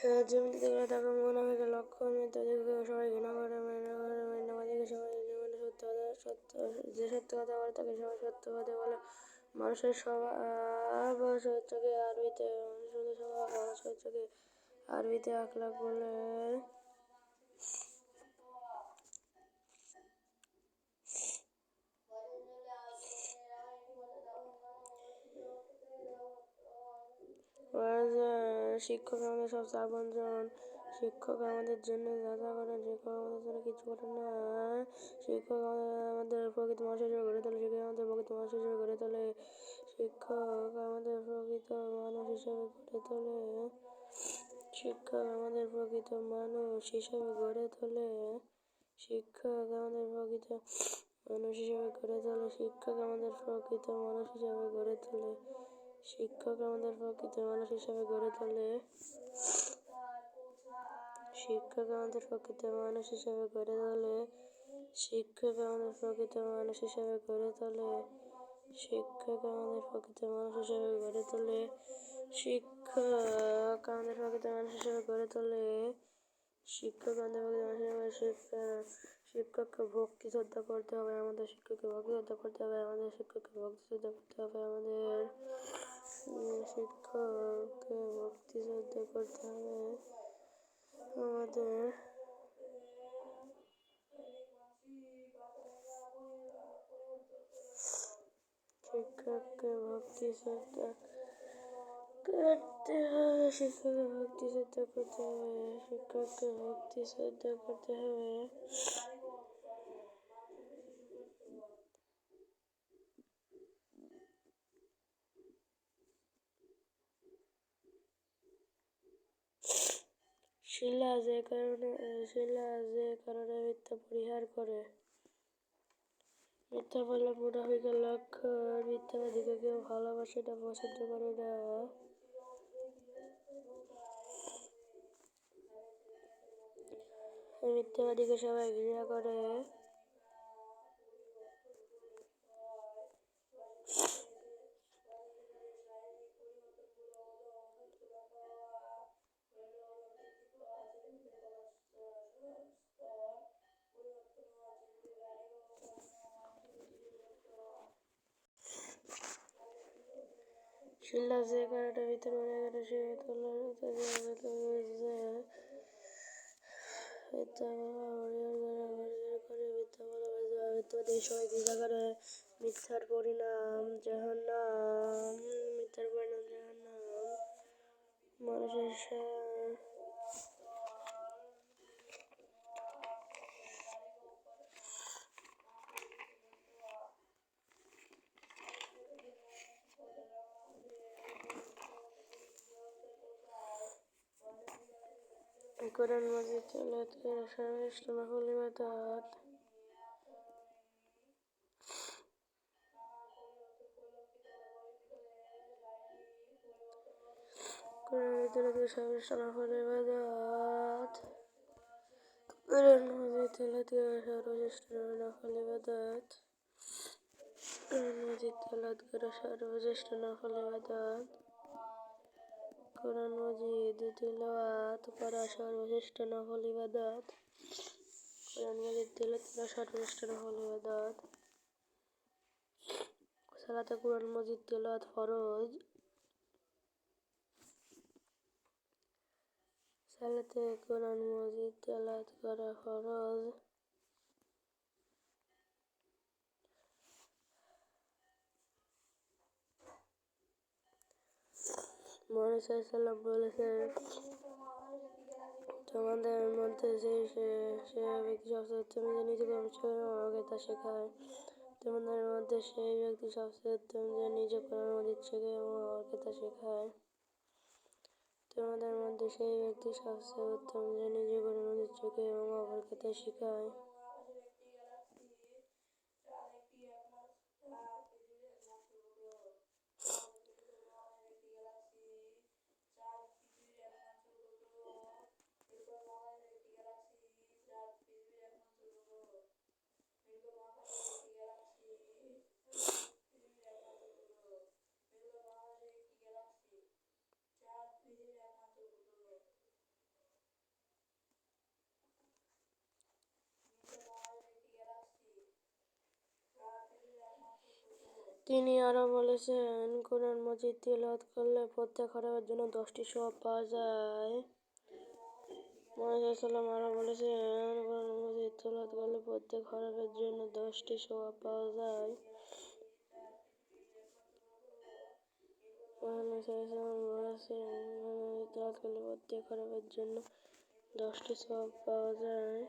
জমিতে গেলে তাকে মৌনভাবে লক্ষ্য মিথ্যাদিকে সবাই ঘৃণা করে, মিথ্যাবাদীকে সবাই যে সত্য কথা বলে তাকে সবাই সত্যবাদী বলে। মানুষের স্বভাব চরিত্রকে আরবিতে আখলাক বলে। শিক্ষক আমাদের সবচেয়ে আপনজন। শিক্ষক আমাদের জন্য যা যা করেন, শিক্ষক আমাদের জন্য কিছু করেন না। শিক্ষক আমাদের প্রকৃত মানুষ হিসেবে গড়ে তোলে। শিক্ষক আমাদের প্রকৃত মানুষ হিসেবে গড়ে তোলে। শিক্ষক আমাদের প্রকৃত মানুষ হিসেবে গড়ে তোলে। শিক্ষক আমাদের প্রকৃত মানুষ হিসেবে গড়ে তোলে। শিক্ষক আমাদের প্রকৃত মানুষ হিসেবে গড়ে তোলে। শিক্ষক আমাদের প্রকৃত মানুষ হিসেবে গড়ে তোলে। শিক্ষক আমাদের প্রকৃত মানুষ হিসেবে গড়ে তোলে। শিক্ষক আমাদের প্রকৃত মানুষ হিসেবে গড়ে তোলে। শিক্ষক আমাদের প্রকৃত মানুষ হিসেবে গড়ে তোলে। শিক্ষক আমাদের প্রকৃত মানুষ হিসেবে গড়ে তোলে। শিক্ষক আমাদের প্রকৃত মানুষ হিসেবে। শিক্ষককে ভক্তি শ্রদ্ধা করতে হবে আমাদের। শিক্ষককে ভক্তি শ্রদ্ধা করতে হবে আমাদের। শিক্ষককে ভক্তি শ্রদ্ধা করতে হবে আমাদের। শিক্ষককে ভক্তি শ্রদ্ধা করতে হবে আমাদের। শিক্ষককে ভক্তি শ্রদ্ধা করতে হবে। শিক্ষককে ভক্তি শ্রদ্ধা করতে হবে। শিক্ষককে ভক্তি শ্রদ্ধা করতে হবে। শিলা যে কারণে মিথ্যা পরিহার করে। মিথ্যা বললে মুনাফিকের লক্ষণ। মিথ্যাবাদীকে কেউ ভালোবাসে না, পছন্দ করে না। মিথ্যাবাদীকে সবাই ঘৃণা করে। শিলা যে কারণে মিথ্যা পরিহার করে, মিথ্যাবাদী সবাই ঘৃণা করে। মিথ্যার পরিণাম জাহান্নাম। মিথ্যার পরিণাম জাহান্নাম। মানুষের কোরআন মাজিদ তেলাওয়াত করে সর্বশ্রেষ্ঠ নফল ইবাদত। কোরআন মাজিদ তেলাওয়াত করে সর্বশ্রেষ্ঠ নফল ইবাদত। কোরআন মাজিদ তেলাওয়াত করে সর্বশ্রেষ্ঠ নফল ইবাদত। কোরআন মাজিদ তেলাওয়াত করে সর্বশ্রেষ্ঠ নফল ইবাদত। কোরআন মাজিদ তেলাওয়াত করা সর্বশ্রেষ্ঠ নফল ইবাদত। কোরআন মাজিদ তেলাওয়াত করা সর্বশ্রেষ্ঠ নফল ইবাদত। সালাতে কোরআন মাজিদ তেলাওয়াত ফরজ। সালাতে কোরআন মাজিদ তেলাওয়াত করা ফরজ। মুহাম্মদ সাল্লাল্লাহু আলাইহি ওয়াসাল্লাম বলেছেন, তোমাদের মধ্যে সে ব্যক্তি সবচেয়ে উত্তম যে নিজেকে আমাকে তা শেখায়। তোমাদের মধ্যে সেই ব্যক্তি সবচেয়ে উত্তম যে নিজে কোরআন মাজিদ শেখে এবং আমাকে তা শেখায়। তোমাদের মধ্যে সেই ব্যক্তি সবচেয়ে উত্তম যে নিজে কোরআন মাজিদ শেখে এবং অপরকে তা শেখায়। তিনি আরও বলেছেন, কোরআন মজিদ তিলাওয়াত করলে প্রত্যেক হরফের জন্য 10টি সওয়াব পাওয়া যায়। মুহাম্মদ সাল্লাল্লাহু আরও বলেছেন, কোরআন মজিদ তিলাওয়াত করলে প্রত্যেক হরফের জন্য 10টি সওয়াব পাওয়া যায়। মুহাম্মদ সাল্লাল্লাহু বলেছেন, কোরআন মজিদ তিলাওয়াত করলে প্রত্যেক হরফের জন্য 10টি সওয়াব পাওয়া যায়।